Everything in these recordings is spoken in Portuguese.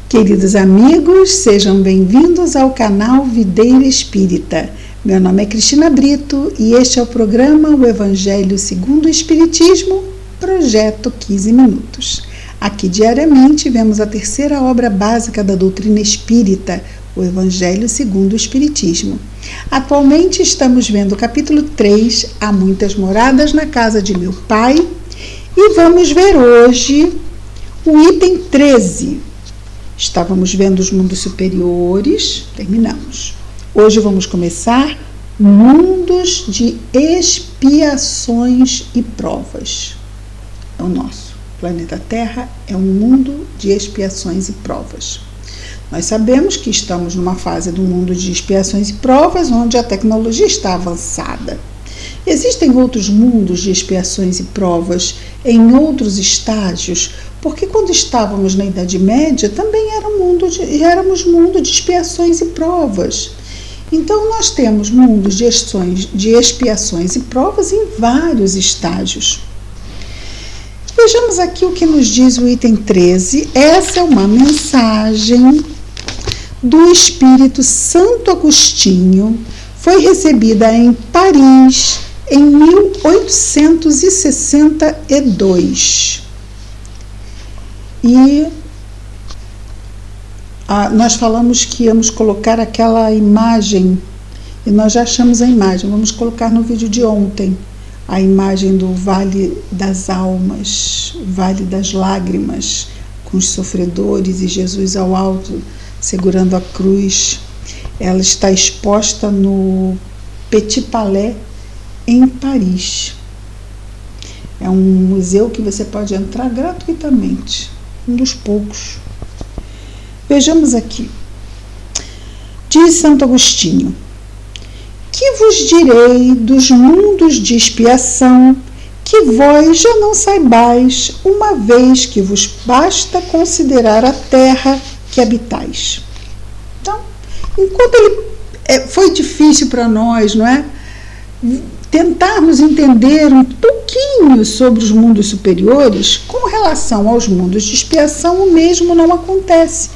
Queridos amigos, sejam bem-vindos ao canal Videira Espírita. Meu nome é Cristina Brito e este é o programa O Evangelho segundo o Espiritismo, projeto 15 minutos. Aqui diariamente vemos a terceira obra básica da doutrina espírita, o Evangelho segundo o Espiritismo. Atualmente estamos vendo o capítulo 3, Há Muitas Moradas na Casa de Meu Pai, e vamos ver hoje o item 13. Estávamos vendo os mundos superiores, terminamos. Hoje vamos começar mundos de expiações e provas. É o nosso. O planeta Terra é um mundo de expiações e provas. Nós sabemos que estamos numa fase do mundo de expiações e provas onde a tecnologia está avançada. Existem outros mundos de expiações e provas em outros estágios, porque quando estávamos na Idade Média também éramos mundo de expiações e provas. Então nós temos mundos de expiações e provas em vários estágios. Vejamos aqui o que nos diz o item 13. Essa é uma mensagem do Espírito Santo Agostinho. Foi recebida em Paris em 1862. E nós falamos que íamos colocar aquela imagem, e nós já achamos a imagem, vamos colocar no vídeo de ontem, a imagem do Vale das Almas, Vale das Lágrimas, com os sofredores e Jesus ao alto, segurando a cruz. Ela está exposta no Petit Palais, em Paris. É um museu que você pode entrar gratuitamente, um dos poucos. Vejamos aqui. Diz Santo Agostinho: que vos direi dos mundos de expiação, que vós já não saibais, uma vez que vos basta considerar a terra que habitais. Então, enquanto foi difícil para nós, não é? Tentarmos entender um pouquinho sobre os mundos superiores, com relação aos mundos de expiação, o mesmo não acontece.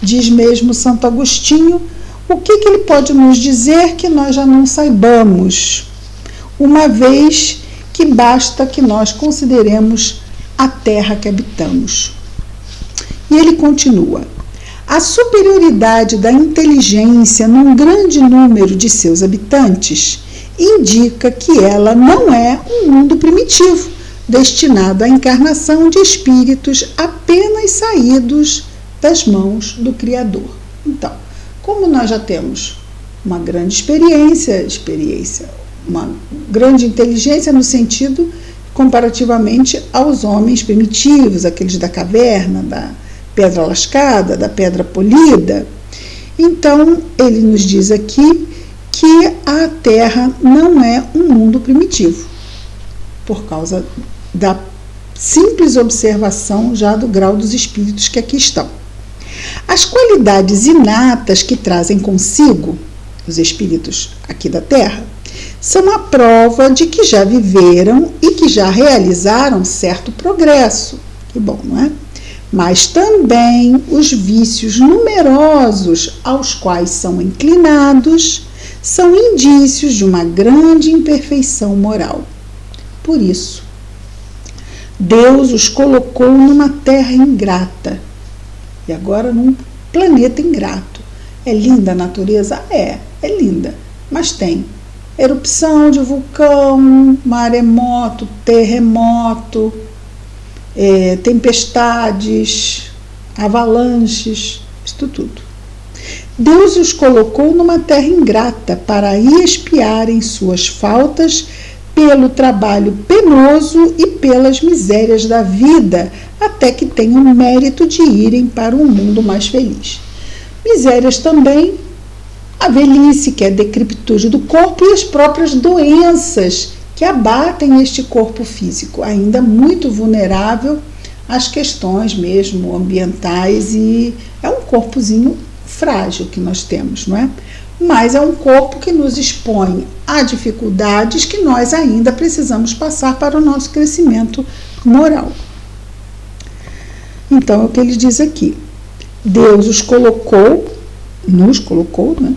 Diz mesmo Santo Agostinho, o que ele pode nos dizer que nós já não saibamos, uma vez que basta que nós consideremos a terra que habitamos. E ele continua: a superioridade da inteligência num grande número de seus habitantes indica que ela não é um mundo primitivo, destinado à encarnação de espíritos apenas saídos das mãos do Criador. Então, como nós já temos uma grande experiência, uma grande inteligência no sentido comparativamente aos homens primitivos, aqueles da caverna, da pedra lascada, da pedra polida, então ele nos diz aqui que a Terra não é um mundo primitivo, por causa da simples observação já do grau dos espíritos que aqui estão. As qualidades inatas que trazem consigo os espíritos aqui da Terra são a prova de que já viveram e que já realizaram certo progresso. Que bom, não é? Mas também os vícios numerosos aos quais são inclinados são indícios de uma grande imperfeição moral. Por isso, Deus os colocou numa terra ingrata e agora num planeta ingrato. É linda a natureza? É linda, mas tem erupção de vulcão, maremoto, terremoto, tempestades, avalanches, isto tudo. Deus os colocou numa terra ingrata para expiarem suas faltas pelo trabalho penoso e pelas misérias da vida, até que tenham o mérito de irem para um mundo mais feliz. Misérias também, a velhice, que é a decrepitude do corpo, e as próprias doenças que abatem este corpo físico, ainda muito vulnerável às questões mesmo ambientais, e é um corpozinho frágil que nós temos, não é? Mas é um corpo que nos expõe a dificuldades que nós ainda precisamos passar para o nosso crescimento moral. Então, é o que ele diz aqui. Deus nos colocou, né,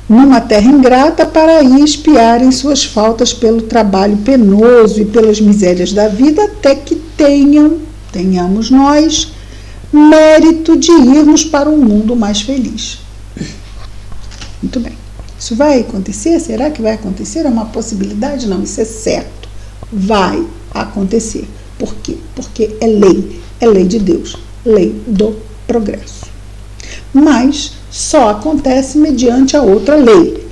numa terra ingrata para aí expiarem suas faltas pelo trabalho penoso e pelas misérias da vida, até que tenhamos nós mérito de irmos para um mundo mais feliz. Muito bem. Isso vai acontecer? Será que vai acontecer? É uma possibilidade? Não, isso é certo. Vai acontecer. Por quê? Porque é lei de Deus, lei do progresso. Mas só acontece mediante a outra lei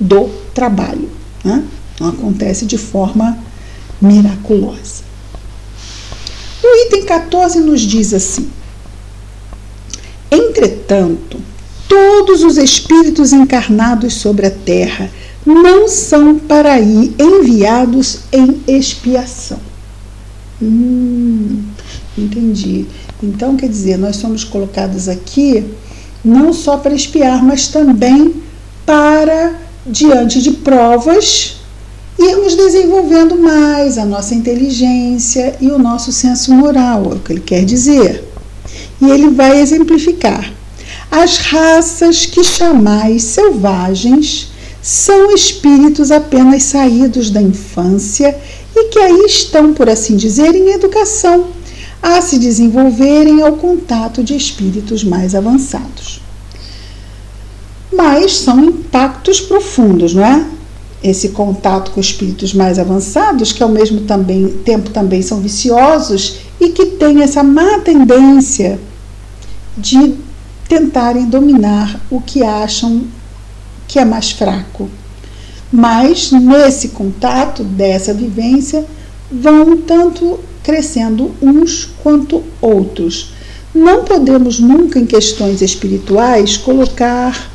do trabalho, né? Não acontece de forma miraculosa. O item 14 nos diz assim: entretanto, todos os espíritos encarnados sobre a terra não são para aí enviados em expiação. Entendi. Então, quer dizer, nós somos colocados aqui não só para expiar, mas também para, diante de provas, irmos desenvolvendo mais a nossa inteligência e o nosso senso moral, é o que ele quer dizer. E ele vai exemplificar. As raças que chamais selvagens são espíritos apenas saídos da infância e que aí estão, por assim dizer, em educação, a se desenvolverem ao contato de espíritos mais avançados. Mas são impactos profundos, não é? Esse contato com espíritos mais avançados, que ao mesmo tempo também são viciosos e que têm essa má tendência de tentarem dominar o que acham que é mais fraco. Mas nesse contato, dessa vivência, vão tanto crescendo uns quanto outros. Não podemos nunca, em questões espirituais, colocar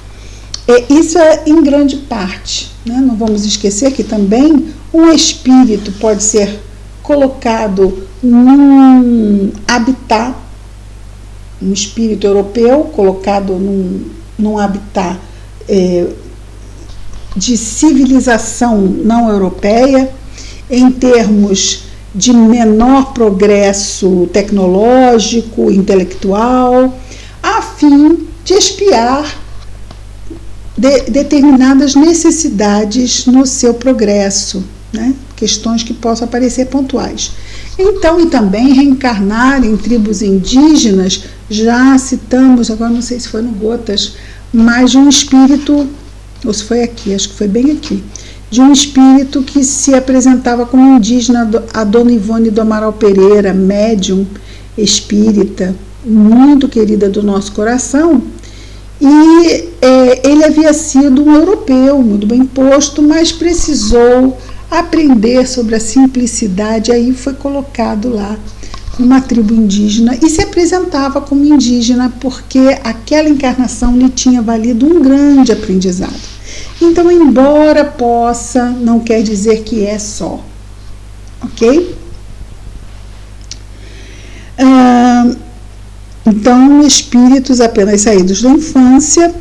isso em grande parte, né? Não vamos esquecer que também um espírito pode ser colocado num habitat, um espírito europeu colocado num habitat de civilização não europeia, em termos de menor progresso tecnológico, intelectual, a fim de expiar determinadas necessidades no seu progresso, né? Questões que possam aparecer pontuais. Então, e também reencarnar em tribos indígenas, já citamos, agora não sei se foi no Gotas, mas de um espírito, ou se foi aqui, acho que foi bem aqui, de um espírito que se apresentava como indígena, a Dona Ivone do Amaral Pereira, médium espírita, muito querida do nosso coração, e ele havia sido um europeu, muito bem posto, mas precisou aprender sobre a simplicidade, aí foi colocado lá numa tribo indígena e se apresentava como indígena porque aquela encarnação lhe tinha valido um grande aprendizado. Então, embora possa, não quer dizer que é só, ok? Então, espíritos apenas saídos da infância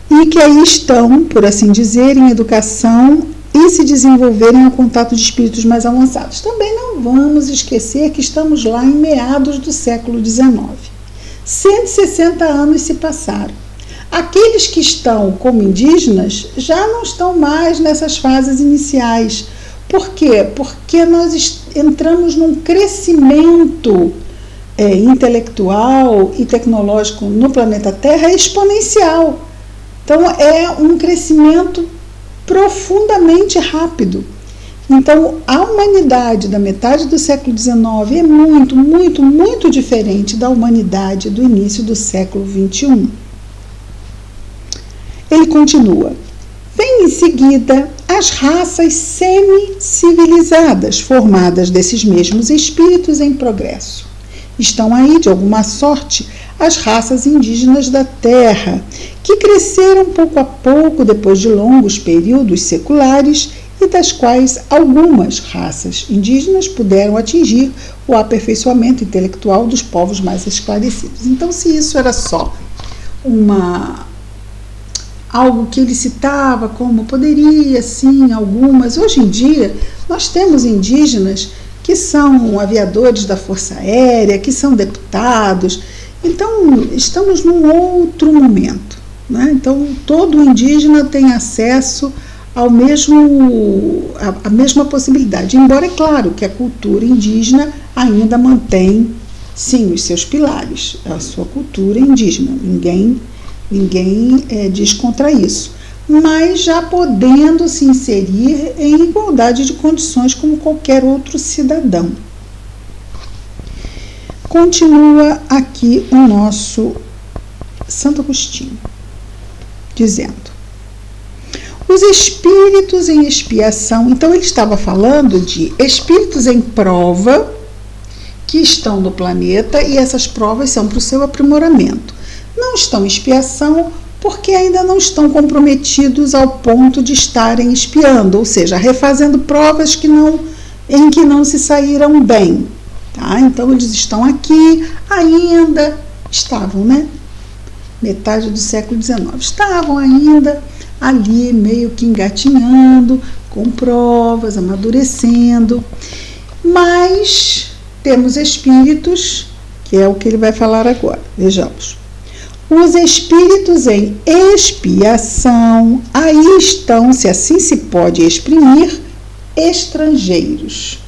e que aí estão, por assim dizer, em educação e se desenvolverem ao contato de espíritos mais avançados. Também não vamos esquecer que estamos lá em meados do século XIX. 160 anos se passaram. Aqueles que estão como indígenas já não estão mais nessas fases iniciais. Por quê? Porque nós entramos num crescimento intelectual e tecnológico no planeta Terra exponencial. Então, é um crescimento profundamente rápido. Então, a humanidade da metade do século XIX é muito, muito, muito diferente da humanidade do início do século XXI. Ele continua. Vem em seguida as raças semi-civilizadas, formadas desses mesmos espíritos em progresso. Estão aí, de alguma sorte, as raças indígenas da Terra, que cresceram pouco a pouco depois de longos períodos seculares e das quais algumas raças indígenas puderam atingir o aperfeiçoamento intelectual dos povos mais esclarecidos. Então, se isso era só algo que ele citava como poderia, sim, algumas. Hoje em dia, nós temos indígenas que são aviadores da Força Aérea, que são deputados, Então, estamos num outro momento, né? Então, todo indígena tem acesso à mesma possibilidade, embora é claro que a cultura indígena ainda mantém, sim, os seus pilares, a sua cultura indígena, ninguém diz contra isso, mas já podendo se inserir em igualdade de condições como qualquer outro cidadão. Continua aqui o nosso Santo Agostinho, dizendo: os espíritos em expiação. Então ele estava falando de espíritos em prova que estão no planeta, e essas provas são para o seu aprimoramento. Não estão em expiação porque ainda não estão comprometidos ao ponto de estarem expiando, ou seja, refazendo provas em que não se saíram bem. Tá? Então eles estão aqui, ainda estavam, né? Metade do século XIX, estavam ainda ali meio que engatinhando, com provas, amadurecendo, mas temos espíritos, que é o que ele vai falar agora, vejamos. Os espíritos em expiação, aí estão, se assim se pode exprimir, estrangeiros.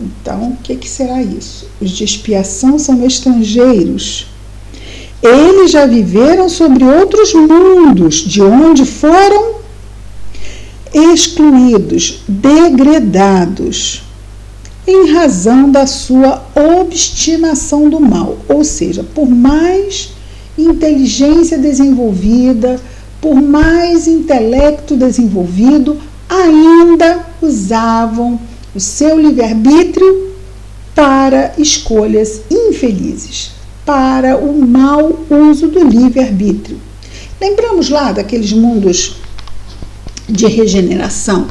Então, o que será isso? Os de expiação são estrangeiros. Eles já viveram sobre outros mundos, de onde foram excluídos, degradados, em razão da sua obstinação do mal. Ou seja, por mais inteligência desenvolvida, por mais intelecto desenvolvido, ainda usavam o seu livre-arbítrio para escolhas infelizes, para o mau uso do livre-arbítrio. Lembramos lá daqueles mundos de regeneração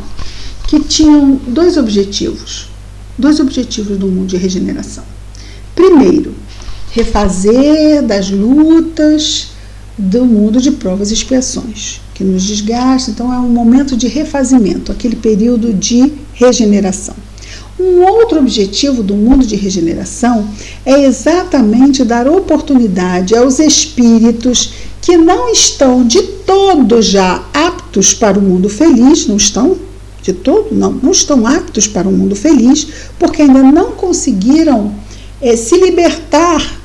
que tinham dois objetivos do mundo de regeneração. Primeiro, refazer das lutas do mundo de provas e expiações, que nos desgasta. Então é um momento de refazimento, aquele período de regeneração. Um outro objetivo do mundo de regeneração é exatamente dar oportunidade aos espíritos que não estão de todo já aptos para o mundo feliz, não estão de todo, não estão aptos para o mundo feliz, porque ainda não conseguiram se libertar,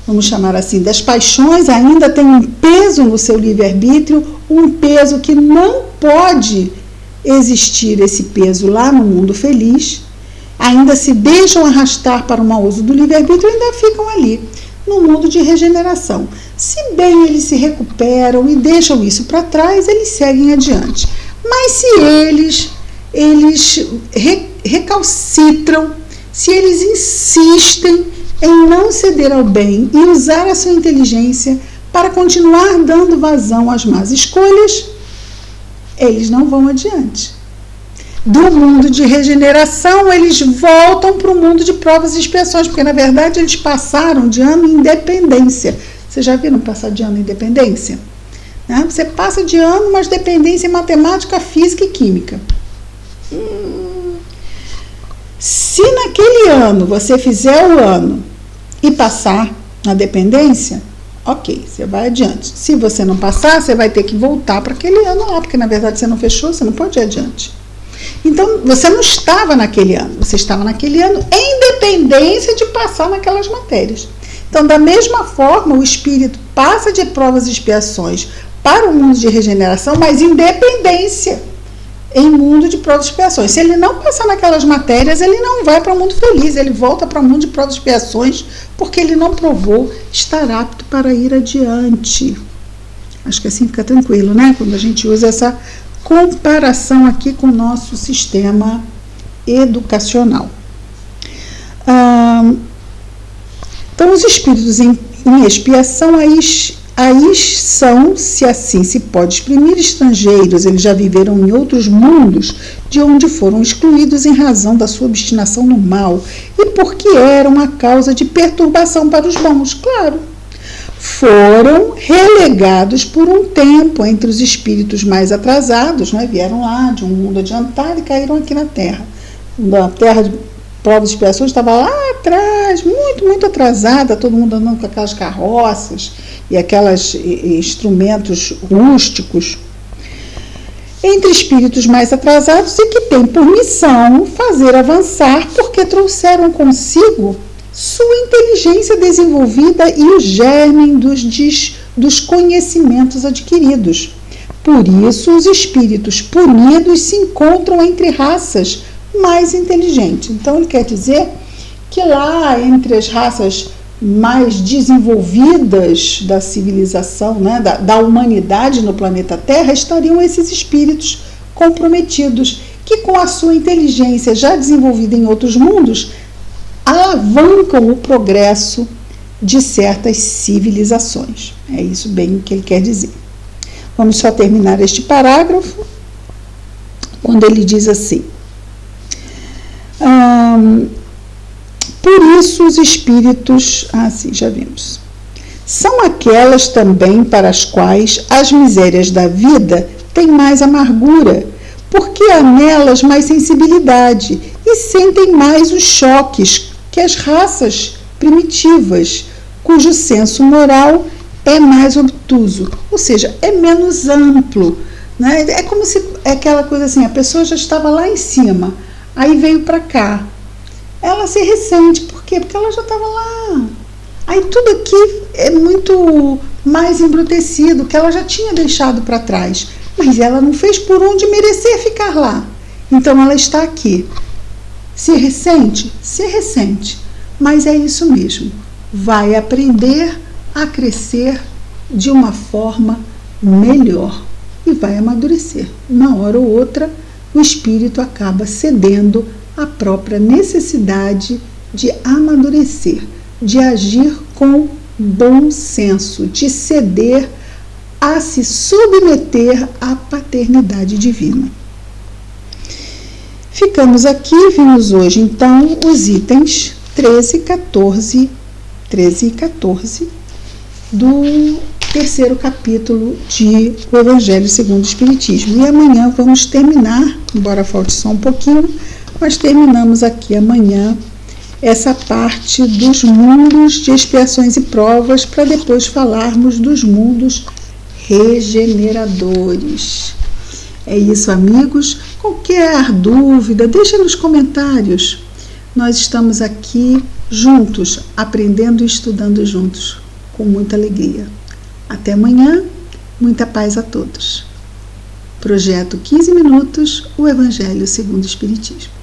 vamos chamar assim, das paixões, ainda tem um peso no seu livre-arbítrio, um peso que não pode existir esse peso lá no mundo feliz, ainda se deixam arrastar para o mau uso do livre-arbítrio e ainda ficam ali, no mundo de regeneração. Se bem eles se recuperam e deixam isso para trás, eles seguem adiante. Mas se eles recalcitram, se eles insistem em não ceder ao bem e usar a sua inteligência para continuar dando vazão às más escolhas, eles não vão adiante. Do mundo de regeneração, eles voltam para o mundo de provas e expiações, porque, na verdade, eles passaram de ano em dependência. Vocês já viram passar de ano em dependência? Né? Você passa de ano, mas dependência em matemática, física e química. Se naquele ano você fizer o ano e passar na dependência, ok, você vai adiante. Se você não passar, você vai ter que voltar para aquele ano lá, porque na verdade você não fechou, você não pode ir adiante. Então, você não estava naquele ano, você estava naquele ano em dependência de passar naquelas matérias. Então, da mesma forma, o espírito passa de provas e expiações para o mundo de regeneração, mas em dependência, em mundo de provas e expiações. Se ele não passar naquelas matérias, ele não vai para o mundo feliz, ele volta para o mundo de provas e expiações, porque ele não provou estar apto para ir adiante. Acho que assim fica tranquilo, né? Quando a gente usa essa comparação aqui com o nosso sistema educacional. Então, os espíritos em expiação, aí são, se assim se pode exprimir, estrangeiros. Eles já viveram em outros mundos, de onde foram excluídos em razão da sua obstinação no mal, e porque eram a causa de perturbação para os bons, claro. Foram relegados por um tempo entre os espíritos mais atrasados, né? Vieram lá de um mundo adiantado e caíram aqui na Terra prova de expiação estava lá atrás, muito, muito atrasada, todo mundo andando com aquelas carroças e aqueles instrumentos rústicos. Entre espíritos mais atrasados e que têm por missão fazer avançar, porque trouxeram consigo sua inteligência desenvolvida e o germe dos conhecimentos adquiridos. Por isso, os espíritos punidos se encontram entre raças mais inteligentes. Então, ele quer dizer que lá entre as raças mais desenvolvidas da civilização, né, da humanidade no planeta Terra, estariam esses espíritos comprometidos, que com a sua inteligência já desenvolvida em outros mundos, alavancam o progresso de certas civilizações. É isso bem o que ele quer dizer. Vamos só terminar este parágrafo, quando ele diz assim: por isso os espíritos, sim, já vimos, são aquelas também para as quais as misérias da vida têm mais amargura, porque há nelas mais sensibilidade e sentem mais os choques que as raças primitivas, cujo senso moral é mais obtuso, ou seja, é menos amplo, né? É como se, é aquela coisa assim, a pessoa já estava lá em cima, aí veio para cá, ela se ressente, por quê? Porque ela já estava lá, aí tudo aqui é muito mais embrutecido, que ela já tinha deixado para trás, mas ela não fez por onde merecer ficar lá, então ela está aqui. Se ressente? Se ressente, mas é isso mesmo, vai aprender a crescer de uma forma melhor e vai amadurecer. Uma hora ou outra, o espírito acaba cedendo à própria necessidade de amadurecer, de agir com bom senso, de ceder a se submeter à paternidade divina. Ficamos aqui, vimos hoje então os itens 13 e 14 do terceiro capítulo de O Evangelho segundo o Espiritismo. E amanhã vamos terminar, embora falte só um pouquinho, mas terminamos aqui amanhã essa parte dos mundos de expiações e provas, para depois falarmos dos mundos regeneradores. É isso, amigos. Qualquer dúvida, deixe nos comentários. Nós estamos aqui juntos, aprendendo e estudando juntos, com muita alegria. Até amanhã, muita paz a todos. Projeto 15 Minutos, o Evangelho segundo o Espiritismo.